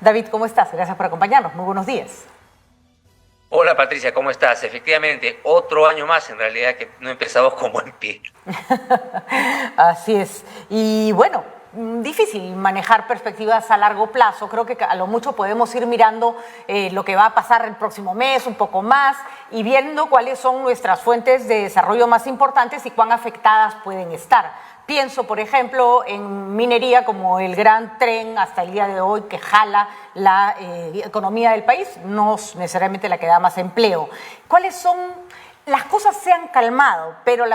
David, ¿cómo estás? Gracias por acompañarnos. Muy buenos días. Hola Patricia, ¿cómo estás? Efectivamente, otro año más en realidad que no empezamos con buen pie. Así es. Y bueno, difícil manejar perspectivas a largo plazo. Creo que a lo mucho podemos ir mirando lo que va a pasar el próximo mes, un poco más, y viendo cuáles son nuestras fuentes de desarrollo más importantes y cuán afectadas pueden estar. Pienso, por ejemplo, en minería como el gran tren hasta el día de hoy que jala la economía del país, no necesariamente la que da más empleo. ¿Cuáles son? Las cosas se han calmado, pero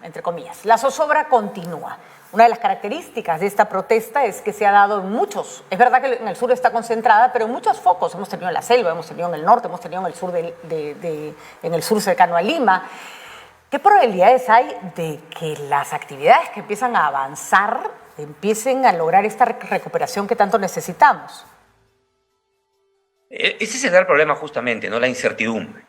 entre comillas, la zozobra continúa. Una de las características de esta protesta es que se ha dado en muchos, es verdad que en el sur está concentrada, pero en muchos focos. Hemos tenido en la selva, hemos tenido en el norte, hemos tenido en el sur, en el sur cercano a Lima. ¿Qué probabilidades hay de que las actividades que empiezan a avanzar empiecen a lograr esta recuperación que tanto necesitamos? Ese es el gran problema justamente, ¿no? La incertidumbre.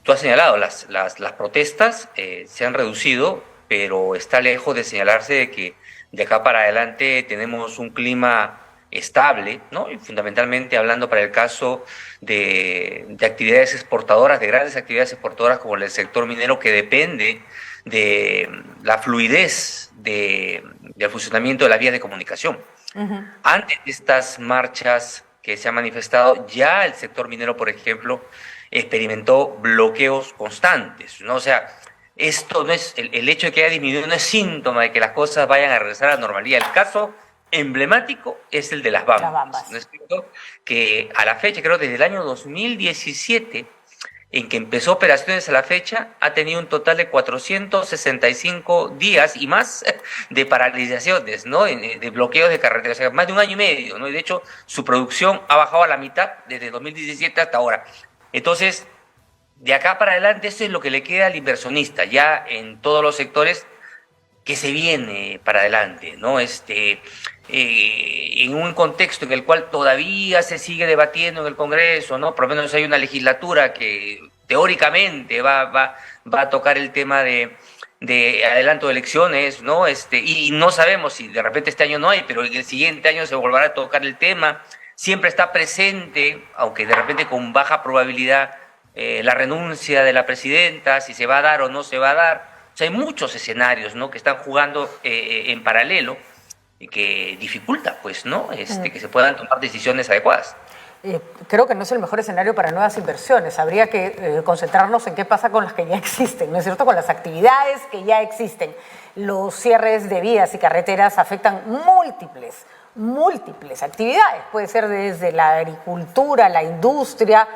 Tú has señalado, las protestas se han reducido, pero está lejos de señalarse de que de acá para adelante tenemos un clima estable, ¿no? Y fundamentalmente hablando para el caso de actividades exportadoras, de grandes actividades exportadoras como el sector minero, que depende de la fluidez del funcionamiento de las vías de comunicación. Antes de estas marchas que se han manifestado, ya el sector minero, por ejemplo, experimentó bloqueos constantes, ¿no? O sea, esto no es, el hecho de que haya disminuido no es síntoma de que las cosas vayan a regresar a la normalidad. El caso emblemático es el de las Bambas, ¿no es cierto? Que a la fecha, creo desde el año 2017, en que empezó operaciones a la fecha, ha tenido un total de 465 días y más de paralizaciones, ¿no? De bloqueos de carreteras, o sea, más de un año y medio, ¿no? Y de hecho, su producción ha bajado a la mitad desde 2017 hasta ahora. Entonces, de acá para adelante, eso es lo que le queda al inversionista, ya en todos los sectores, que se viene para adelante, ¿no? En un contexto en el cual todavía se sigue debatiendo en el Congreso, ¿no? Por lo menos hay una legislatura que teóricamente va a tocar el tema de adelanto de elecciones, ¿no? Y no sabemos si de repente este año no hay, pero en el siguiente año se volverá a tocar el tema. Siempre está presente, aunque de repente con baja probabilidad, la renuncia de la presidenta, si se va a dar o no se va a dar. O sea, hay muchos escenarios, ¿no?, que están jugando en paralelo y que dificulta, pues, ¿no?, que se puedan tomar decisiones adecuadas. Creo que no es el mejor escenario para nuevas inversiones. Habría que concentrarnos en qué pasa con las que ya existen, ¿no es cierto?, con las actividades que ya existen. Los cierres de vías y carreteras afectan múltiples actividades. Puede ser desde la agricultura, la industria,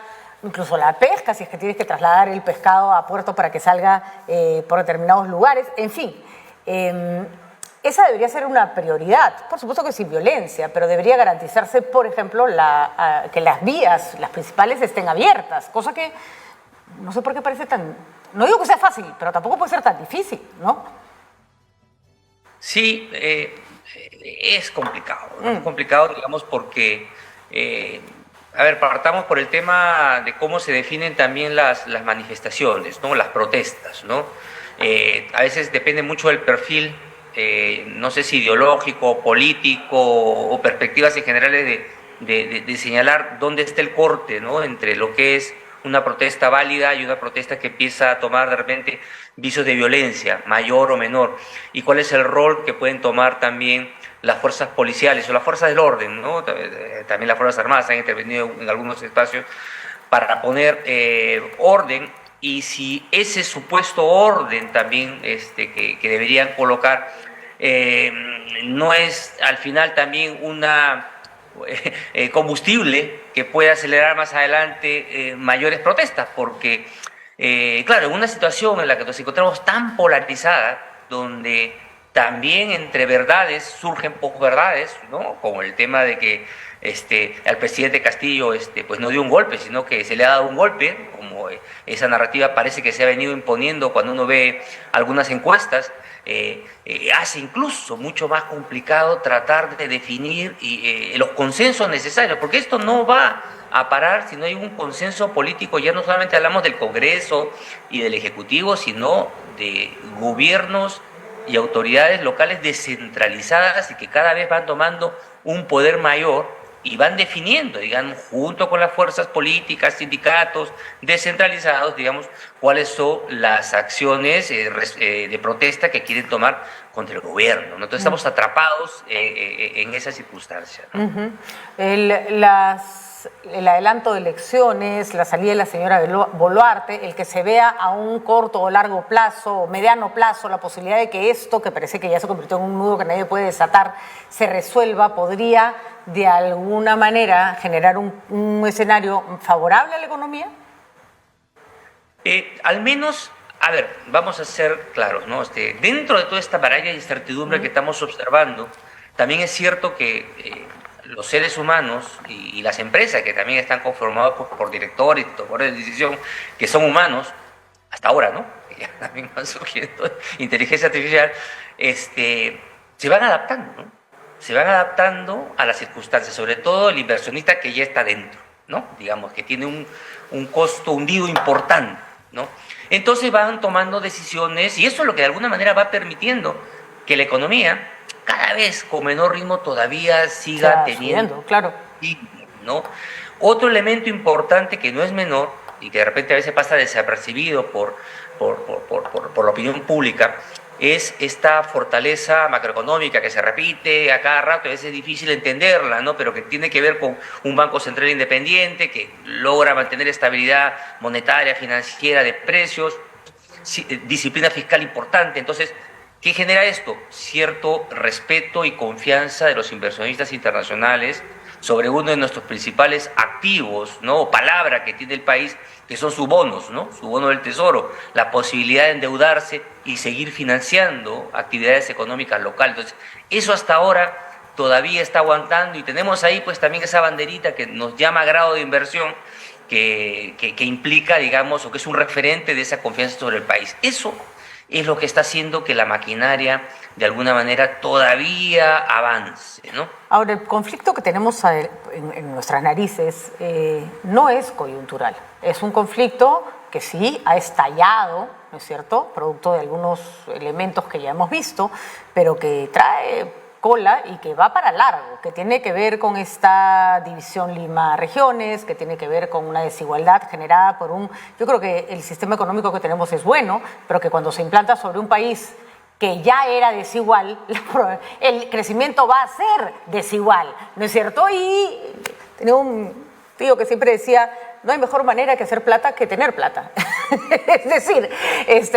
incluso la pesca, si es que tienes que trasladar el pescado a puerto para que salga por determinados lugares. En fin, esa debería ser una prioridad. Por supuesto que sin violencia, pero debería garantizarse, por ejemplo, que las vías, las principales, estén abiertas, cosa que no sé por qué parece tan... No digo que sea fácil, pero tampoco puede ser tan difícil, ¿no? Sí, es complicado, ¿no? Es complicado, digamos, porque... a ver, partamos por el tema de cómo se definen también las manifestaciones, ¿no? Las protestas, ¿no? A veces depende mucho del perfil, no sé si ideológico, político o perspectivas en generales de señalar dónde está el corte, ¿no?, entre lo que es una protesta válida y una protesta que empieza a tomar de repente visos de violencia, mayor o menor, y cuál es el rol que pueden tomar también las fuerzas policiales o las fuerzas del orden, ¿no? También las fuerzas armadas han intervenido en algunos espacios para poner orden, y si ese supuesto orden también que deberían colocar no es al final también una combustible que pueda acelerar más adelante mayores protestas, porque claro, en una situación en la que nos encontramos tan polarizada, donde también entre verdades surgen posverdades, ¿no?, como el tema de que al presidente Castillo pues no dio un golpe, sino que se le ha dado un golpe, como esa narrativa parece que se ha venido imponiendo cuando uno ve algunas encuestas. Hace incluso mucho más complicado tratar de definir los consensos necesarios, porque esto no va a parar si no hay un consenso político. Ya no solamente hablamos del Congreso y del Ejecutivo, sino de gobiernos y autoridades locales descentralizadas y que cada vez van tomando un poder mayor y van definiendo, digamos, junto con las fuerzas políticas, sindicatos descentralizados, digamos, cuáles son las acciones de protesta que quieren tomar contra el gobierno, ¿no? Entonces estamos atrapados en esa circunstancia, ¿no? Uh-huh. El adelanto de elecciones, la salida de la señora Boluarte, el que se vea a un corto o largo plazo o mediano plazo la posibilidad de que esto, que parece que ya se convirtió en un nudo que nadie puede desatar, se resuelva, podría de alguna manera generar un escenario favorable a la economía. Al menos, a ver, vamos a ser claros, ¿no? Dentro de toda esta maraña de incertidumbre que estamos observando, también es cierto que los seres humanos y las empresas que también están conformados por directores y tomadores de decisión, que son humanos, hasta ahora, ¿no? Que ya también van surgiendo inteligencia artificial, se van adaptando, ¿no? Se van adaptando a las circunstancias, sobre todo el inversionista que ya está dentro, ¿no? Digamos, que tiene un costo hundido importante, ¿no? Entonces van tomando decisiones y eso es lo que de alguna manera va permitiendo que la economía cada vez con menor ritmo todavía siga teniendo, claro, ¿no? Otro elemento importante que no es menor y que de repente a veces pasa desapercibido por la opinión pública es esta fortaleza macroeconómica que se repite a cada rato, a veces es difícil entenderla, ¿no? Pero que tiene que ver con un Banco Central independiente que logra mantener estabilidad monetaria, financiera, de precios, disciplina fiscal importante. Entonces, ¿qué genera esto? Cierto respeto y confianza de los inversionistas internacionales sobre uno de nuestros principales activos, ¿no? O palabra que tiene el país, que son sus bonos, ¿no? Su bono del tesoro, la posibilidad de endeudarse y seguir financiando actividades económicas locales. Entonces, eso hasta ahora todavía está aguantando y tenemos ahí pues también esa banderita que nos llama grado de inversión que implica, digamos, o que es un referente de esa confianza sobre el país. Eso es lo que está haciendo que la maquinaria de alguna manera todavía avance, ¿no? Ahora, el conflicto que tenemos en nuestras narices no es coyuntural, es un conflicto que sí ha estallado, ¿no es cierto?, producto de algunos elementos que ya hemos visto, pero que trae cola y que va para largo, que tiene que ver con esta división Lima-regiones, que tiene que ver con una desigualdad generada por yo creo que el sistema económico que tenemos es bueno, pero que cuando se implanta sobre un país que ya era desigual, el crecimiento va a ser desigual, ¿no es cierto? Y tenía un tío que siempre decía, no hay mejor manera que hacer plata que tener plata. Es decir,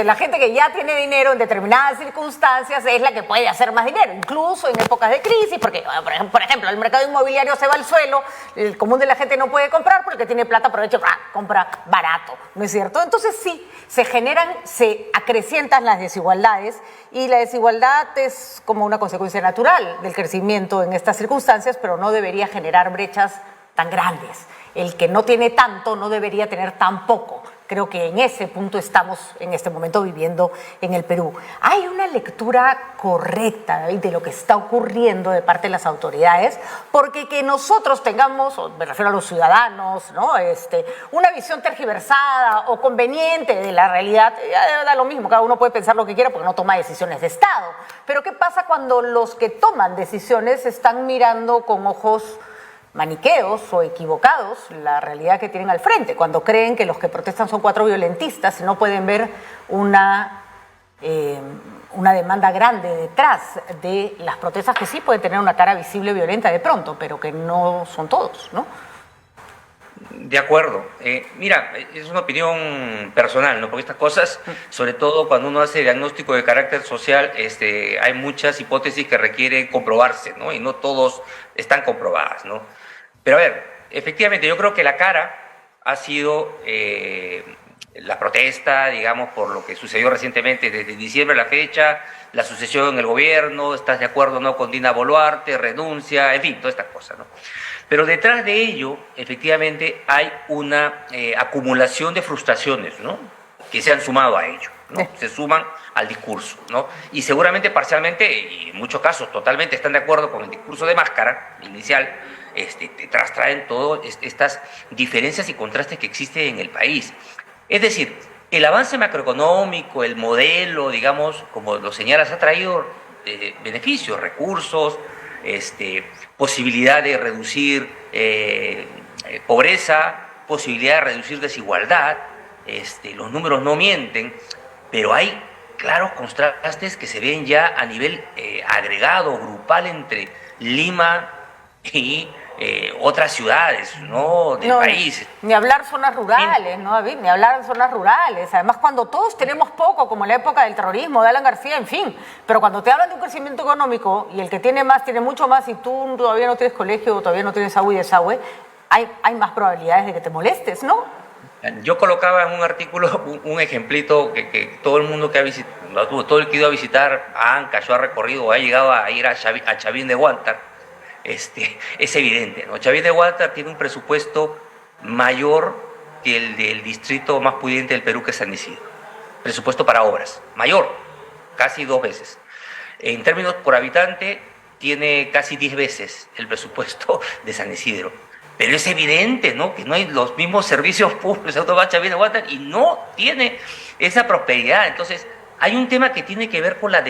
la gente que ya tiene dinero en determinadas circunstancias es la que puede hacer más dinero, incluso en épocas de crisis, porque, por ejemplo, el mercado inmobiliario se va al suelo, el común de la gente no puede comprar porque tiene plata, aprovecha, compra barato, ¿no es cierto? Entonces sí, se acrecientan las desigualdades y la desigualdad es como una consecuencia natural del crecimiento en estas circunstancias, pero no debería generar brechas tan grandes. El que no tiene tanto no debería tener tan poco. Creo que en ese punto estamos en este momento viviendo en el Perú. ¿Hay una lectura correcta de lo que está ocurriendo de parte de las autoridades? Porque que nosotros tengamos, me refiero a los ciudadanos, ¿no? Una visión tergiversada o conveniente de la realidad, ya da lo mismo, cada uno puede pensar lo que quiera porque no toma decisiones de Estado. Pero ¿qué pasa cuando los que toman decisiones están mirando con ojos maniqueos o equivocados la realidad que tienen al frente, cuando creen que los que protestan son cuatro violentistas y no pueden ver una demanda grande detrás de las protestas que sí pueden tener una cara visible violenta de pronto, pero que no son todos, ¿no? De acuerdo. Mira, es una opinión personal, ¿no? Porque estas cosas, sobre todo cuando uno hace diagnóstico de carácter social, hay muchas hipótesis que requieren comprobarse, ¿no? Y no todos están comprobadas, ¿no? Pero a ver, efectivamente, yo creo que la cara ha sido la protesta, digamos, por lo que sucedió recientemente desde diciembre a la fecha, la sucesión en el gobierno, ¿estás de acuerdo o no con Dina Boluarte, renuncia, en fin, todas estas cosas, ¿no? Pero detrás de ello, efectivamente, hay una acumulación de frustraciones, ¿no? Que se han sumado a ello, ¿no? Se suman al discurso, ¿no? Y seguramente parcialmente, y en muchos casos totalmente están de acuerdo con el discurso de máscara inicial, traen todas estas diferencias y contrastes que existen en el país. Es decir, el avance macroeconómico, el modelo, digamos, como lo señalas, ha traído beneficios, recursos, posibilidad de reducir pobreza, posibilidad de reducir desigualdad, los números no mienten, pero hay claros contrastes que se ven ya a nivel agregado, grupal entre Lima y otras ciudades, ¿no? Del país. Ni hablar zonas rurales, ¿no, David? Ni hablar de zonas rurales. Además, cuando todos tenemos poco, como en la época del terrorismo, de Alan García, en fin. Pero cuando te hablan de un crecimiento económico y el que tiene más tiene mucho más y tú todavía no tienes colegio, todavía no tienes agua y desagüe, hay más probabilidades de que te molestes, ¿no? Yo colocaba en un artículo un ejemplito que todo el mundo que ha visitado, todo el que ha ido a visitar a Ancash, ha recorrido o ha llegado a ir a Chavín de Huántar, es evidente, ¿no? Chavín de Huántar tiene un presupuesto mayor que el del distrito más pudiente del Perú, que es San Isidro. Presupuesto para obras, mayor, casi 2 veces. En términos por habitante, tiene casi 10 veces el presupuesto de San Isidro. Pero es evidente, ¿no?, que no hay los mismos servicios públicos. Auto va a Chavín de Huántar y no tiene esa prosperidad. Entonces, hay un tema que tiene que ver con la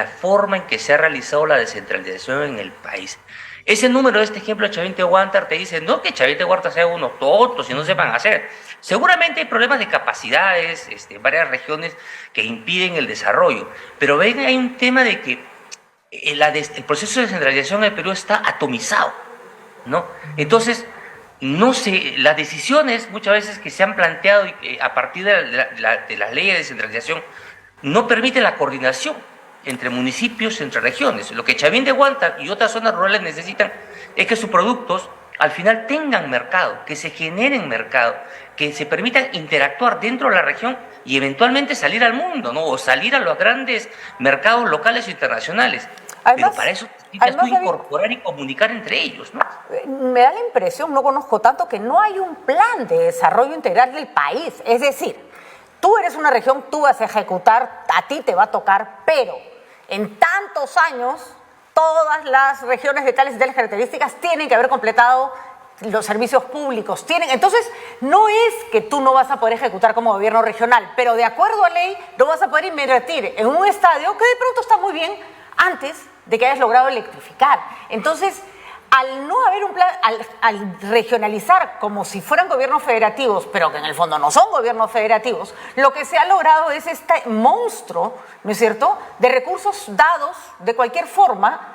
forma en que se ha realizado la descentralización en el país. Ese número de este ejemplo de Chavín de Huántar te dice, no que Chavín de Huántar sea unos tontos y no sepan hacer. Seguramente hay problemas de capacidades en varias regiones que impiden el desarrollo. Pero ven, hay un tema de que el proceso de descentralización en el Perú está atomizado, ¿no? Entonces, no sé, las decisiones muchas veces que se han planteado a partir de las leyes de descentralización no permiten la coordinación entre municipios, entre regiones. Lo que Chavín de Huántar y otras zonas rurales necesitan es que sus productos al final tengan mercado, que se generen mercado, que se permitan interactuar dentro de la región y eventualmente salir al mundo, ¿no? O salir a los grandes mercados locales e internacionales. Además, pero para eso necesitas tú incorporar y comunicar entre ellos, ¿no? Me da la impresión, no conozco tanto, que no hay un plan de desarrollo integral del país. Es decir, tú eres una región, tú vas a ejecutar, a ti te va a tocar, pero en tantos años todas las regiones de tales y tales características tienen que haber completado los servicios públicos. Entonces, no es que tú no vas a poder ejecutar como gobierno regional, pero de acuerdo a ley no vas a poder invertir en un estadio que de pronto está muy bien antes de que hayas logrado electrificar. Entonces, al no haber un plan, al regionalizar como si fueran gobiernos federativos, pero que en el fondo no son gobiernos federativos, lo que se ha logrado es este monstruo, ¿no es cierto?, de recursos dados de cualquier forma,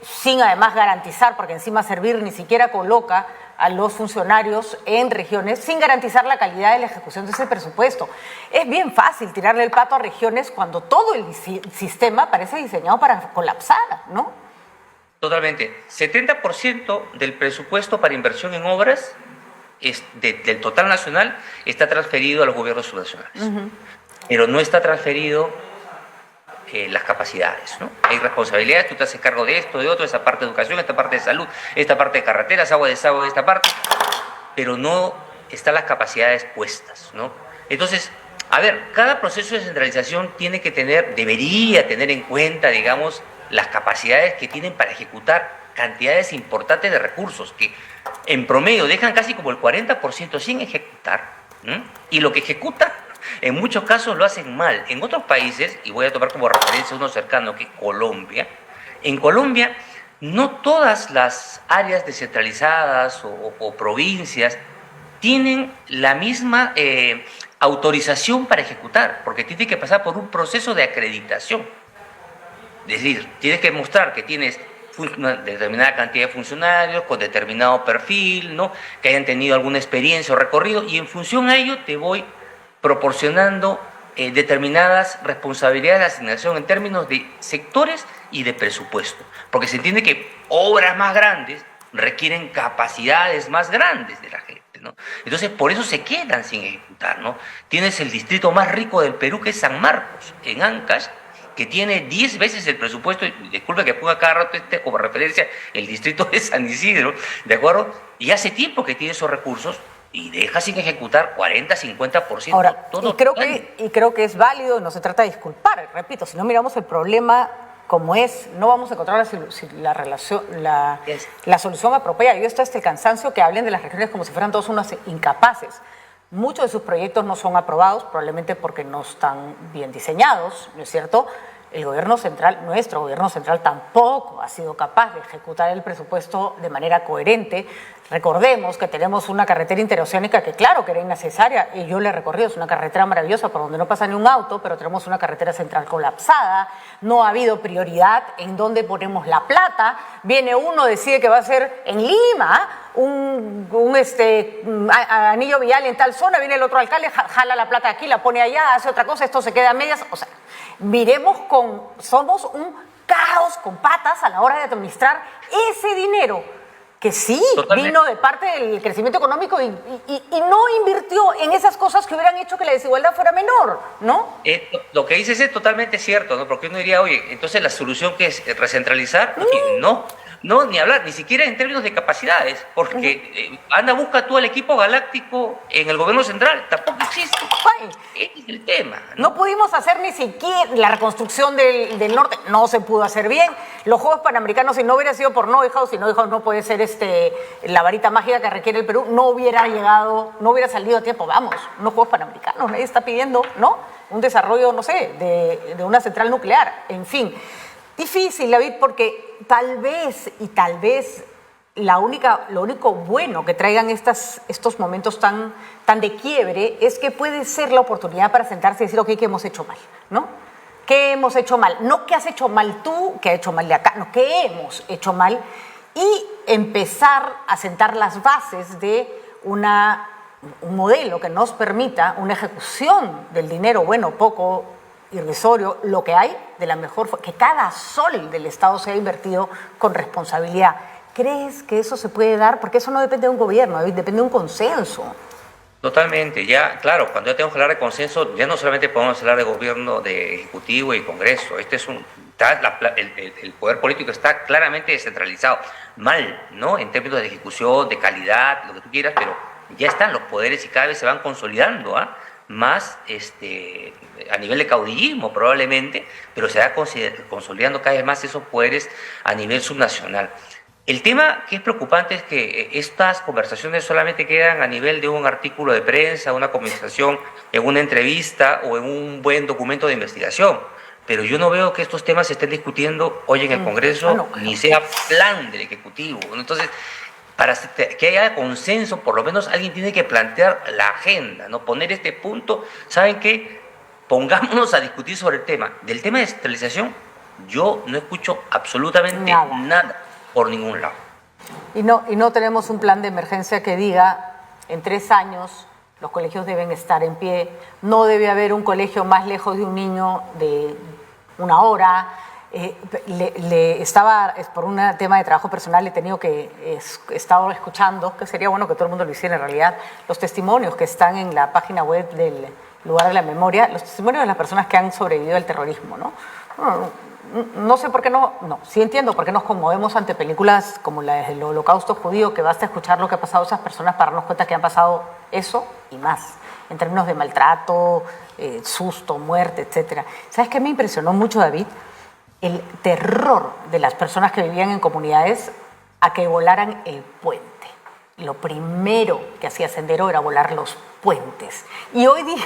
sin además garantizar, porque encima Servir ni siquiera coloca a los funcionarios en regiones, sin garantizar la calidad de la ejecución de ese presupuesto. Es bien fácil tirarle el pato a regiones cuando todo el sistema parece diseñado para colapsar, ¿no? Totalmente. 70% del presupuesto para inversión en obras del total nacional está transferido a los gobiernos subnacionales. Pero no está transferido las capacidades, ¿no? Hay responsabilidades, tú te haces cargo de esto, de otro, esta parte de educación, esta parte de salud, esta parte de carreteras, agua de desagüe, esta parte, pero no están las capacidades puestas, ¿no? Entonces, a ver, cada proceso de descentralización debería tener en cuenta, digamos, las capacidades que tienen para ejecutar cantidades importantes de recursos, que en promedio dejan casi como el 40% sin ejecutar, ¿no? Y lo que ejecuta, en muchos casos lo hacen mal. En otros países, y voy a tomar como referencia uno cercano, que es Colombia, en Colombia no todas las áreas descentralizadas o provincias tienen la misma autorización para ejecutar, porque tiene que pasar por un proceso de acreditación. Es decir, tienes que mostrar que tienes una determinada cantidad de funcionarios con determinado perfil, ¿no?, que hayan tenido alguna experiencia o recorrido, y en función a ello te voy proporcionando determinadas responsabilidades de asignación en términos de sectores y de presupuesto, porque se entiende que obras más grandes requieren capacidades más grandes de la gente, ¿no? Entonces, por eso se quedan sin ejecutar, ¿no? Tienes el distrito más rico del Perú, que es San Marcos, en Ancash, que tiene 10 veces el presupuesto, y disculpe que ponga cada rato como referencia el distrito de San Isidro, ¿de acuerdo? Y hace tiempo que tiene esos recursos y deja sin ejecutar 40, 50%. Ahora, todo creo que es válido, no se trata de disculpar, repito, si no miramos el problema como es, no vamos a encontrar la solución apropiada. Yo está el cansancio que hablen de las regiones como si fueran todos unos incapaces. Muchos de sus proyectos no son aprobados, probablemente porque no están bien diseñados, ¿no es cierto? El gobierno central, nuestro gobierno central, tampoco ha sido capaz de ejecutar el presupuesto de manera coherente. Recordemos que tenemos una carretera interoceánica que claro que era innecesaria, y yo la he recorrido, es una carretera maravillosa por donde no pasa ni un auto, pero tenemos una carretera central colapsada, no ha habido prioridad en dónde ponemos la plata. Viene uno, decide que va a ser en Lima un anillo vial en tal zona, viene el otro alcalde, jala la plata aquí, la pone allá, hace otra cosa, esto se queda a medias. O sea, somos un caos con patas a la hora de administrar ese dinero que sí vino de parte del crecimiento económico y no invirtió en esas cosas que hubieran hecho que la desigualdad fuera menor, ¿no? Lo que dices es totalmente cierto, ¿no? Porque uno diría, oye, entonces la solución que es recentralizar, no, ni hablar, ni siquiera en términos de capacidades, porque busca tú al equipo galáctico en el gobierno central, tampoco existe. Ese es el tema, ¿no? No pudimos hacer ni siquiera la reconstrucción del norte, no se pudo hacer bien. Los Juegos Panamericanos, si no hubiera sido por Neuhaus, si Neuhaus no puede ser la varita mágica que requiere el Perú, no hubiera salido a tiempo. Vamos, unos Juegos Panamericanos, nadie está pidiendo, ¿no? Un desarrollo, no sé, de una central nuclear, en fin. Difícil, David, porque tal vez lo único bueno que traigan estos momentos tan de quiebre es que puede ser la oportunidad para sentarse y decir, ok, ¿qué hemos hecho mal? ¿No? ¿Qué hemos hecho mal? No qué has hecho mal tú, qué ha hecho mal de acá, no, qué hemos hecho mal, y empezar a sentar las bases de un modelo que nos permita una ejecución del dinero, bueno, poco, irrisorio, lo que hay de la mejor forma, que cada sol del Estado sea invertido con responsabilidad. ¿Crees que eso se puede dar? Porque eso no depende de un gobierno, depende de un consenso. Totalmente, ya, claro, cuando ya tenemos que hablar de consenso, ya no solamente podemos hablar de gobierno, de ejecutivo y congreso, el poder político está claramente descentralizado, mal, ¿no? En términos de ejecución, de calidad, lo que tú quieras, pero ya están los poderes y cada vez se van consolidando, más a nivel de caudillismo probablemente, pero se va consolidando cada vez más esos poderes a nivel subnacional. El tema que es preocupante es que estas conversaciones solamente quedan a nivel de un artículo de prensa, una conversación en una entrevista o en un buen documento de investigación, pero yo no veo que estos temas se estén discutiendo hoy en el Congreso, ni sea plan del Ejecutivo. Entonces, para que haya consenso, por lo menos alguien tiene que plantear la agenda, ¿no? Poner este punto. ¿Saben qué? Pongámonos a discutir sobre el tema. Del tema de descentralización, yo no escucho absolutamente nada por ningún lado. Y no tenemos un plan de emergencia que diga, en 3 años los colegios deben estar en pie, no debe haber un colegio más lejos de un niño de 1 hora. Por un tema de trabajo personal he estado escuchando, que sería bueno que todo el mundo lo hiciera en realidad, los testimonios que están en la página web del lugar de la memoria, los testimonios de las personas que han sobrevivido al terrorismo, ¿no? No sé por qué sí entiendo por qué nos conmovemos ante películas como la del Holocausto judío, que basta escuchar lo que ha pasado a esas personas para darnos cuenta que han pasado eso y más, en términos de maltrato, susto, muerte, etcétera. ¿Sabes qué me impresionó mucho, David? El terror de las personas que vivían en comunidades a que volaran el puente. Lo primero que hacía Sendero era volar los puentes. Y hoy día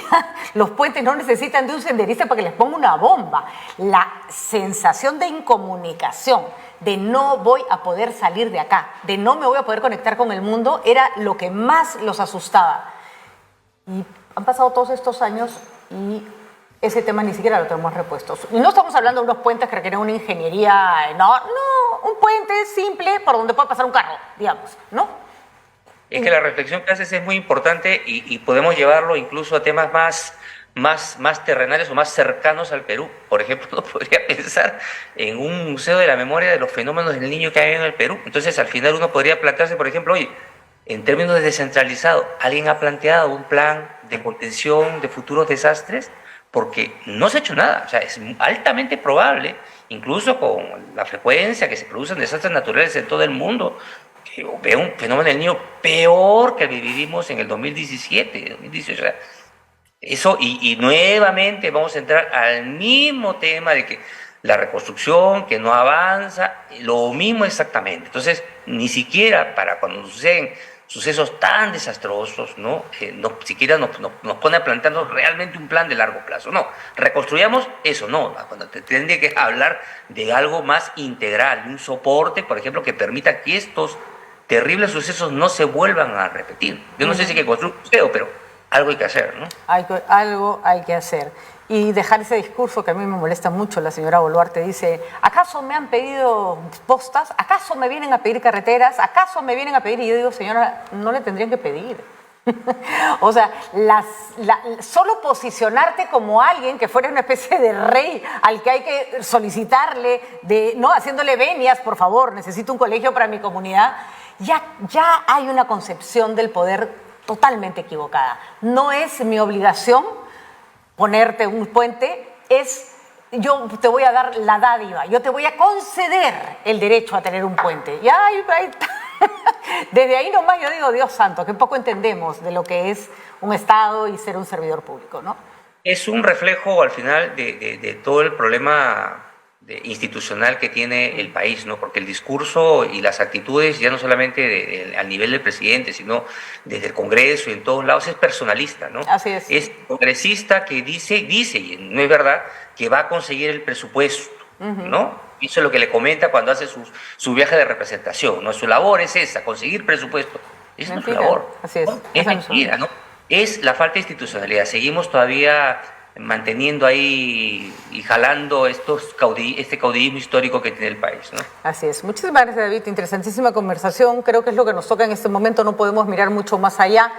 los puentes no necesitan de un senderista para que les ponga una bomba. La sensación de incomunicación, de no voy a poder salir de acá, de no me voy a poder conectar con el mundo, era lo que más los asustaba. Y han pasado todos estos años y ese tema ni siquiera lo tenemos repuesto. Y no estamos hablando de unos puentes que requieren una ingeniería enorme, no, un puente simple por donde puede pasar un carro, digamos, ¿no? Es que la reflexión que haces es muy importante y podemos llevarlo incluso a temas más terrenales o más cercanos al Perú. Por ejemplo, uno podría pensar en un museo de la memoria de los fenómenos del niño que hay en el Perú. Entonces, al final uno podría plantearse, por ejemplo, oye, en términos de descentralizado, ¿alguien ha planteado un plan de contención de futuros desastres? Porque no se ha hecho nada. O sea, es altamente probable, incluso con la frecuencia que se producen desastres naturales en todo el mundo, que veo un fenómeno del niño peor que el que vivimos en el 2017, 2018. O sea, eso, y nuevamente vamos a entrar al mismo tema de que la reconstrucción, que no avanza, lo mismo exactamente. Entonces, ni siquiera para cuando suceden sucesos tan desastrosos, ¿no? Siquiera nos pone a plantearnos realmente un plan de largo plazo. No, reconstruyamos eso, no. Cuando te tendría que hablar de algo más integral, de un soporte, por ejemplo, que permita que estos terribles sucesos no se vuelvan a repetir. Yo no sé si hay que construir un museo, pero algo hay que hacer, ¿no? Algo hay que hacer. Y dejar ese discurso que a mí me molesta mucho, la señora Boluarte dice, ¿acaso me han pedido postas? ¿Acaso me vienen a pedir carreteras? ¿Acaso me vienen a pedir? Y yo digo, señora, no le tendrían que pedir. O sea, solo posicionarte como alguien que fuera una especie de rey al que hay que solicitarle, ¿no? Haciéndole venias, por favor, necesito un colegio para mi comunidad. Ya hay una concepción del poder totalmente equivocada. No es mi obligación ponerte un puente, yo te voy a dar la dádiva, yo te voy a conceder el derecho a tener un puente. Y desde ahí nomás yo digo, Dios santo, que poco entendemos de lo que es un Estado y ser un servidor público, ¿no? Es un reflejo al final de todo el problema institucional que tiene el país, ¿no? Porque el discurso y las actitudes, ya no solamente al nivel del presidente, sino desde el Congreso y en todos lados, es personalista, ¿no? Así es. Es congresista que dice, y no es verdad, que va a conseguir el presupuesto, ¿no? Eso es lo que le comenta cuando hace su viaje de representación, ¿no? Su labor es esa, conseguir presupuesto. Esa no es su labor. Así es. ¿No? Es mentira, ¿no? Es la falta de institucionalidad. Seguimos todavía manteniendo ahí y jalando este caudillismo histórico que tiene el país, ¿no? Así es. Muchísimas gracias, David. Interesantísima conversación. Creo que es lo que nos toca en este momento. No podemos mirar mucho más allá.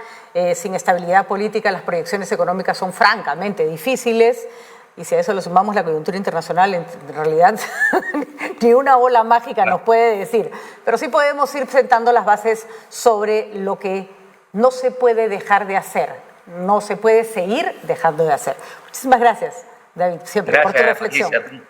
Sin estabilidad política, las proyecciones económicas son francamente difíciles. Y si a eso le sumamos la coyuntura internacional, en realidad ni una bola mágica nos puede decir. Pero sí podemos ir sentando las bases sobre lo que no se puede dejar de hacer. No se puede seguir dejando de hacer. Muchísimas gracias, David, siempre por tu reflexión. Patricia.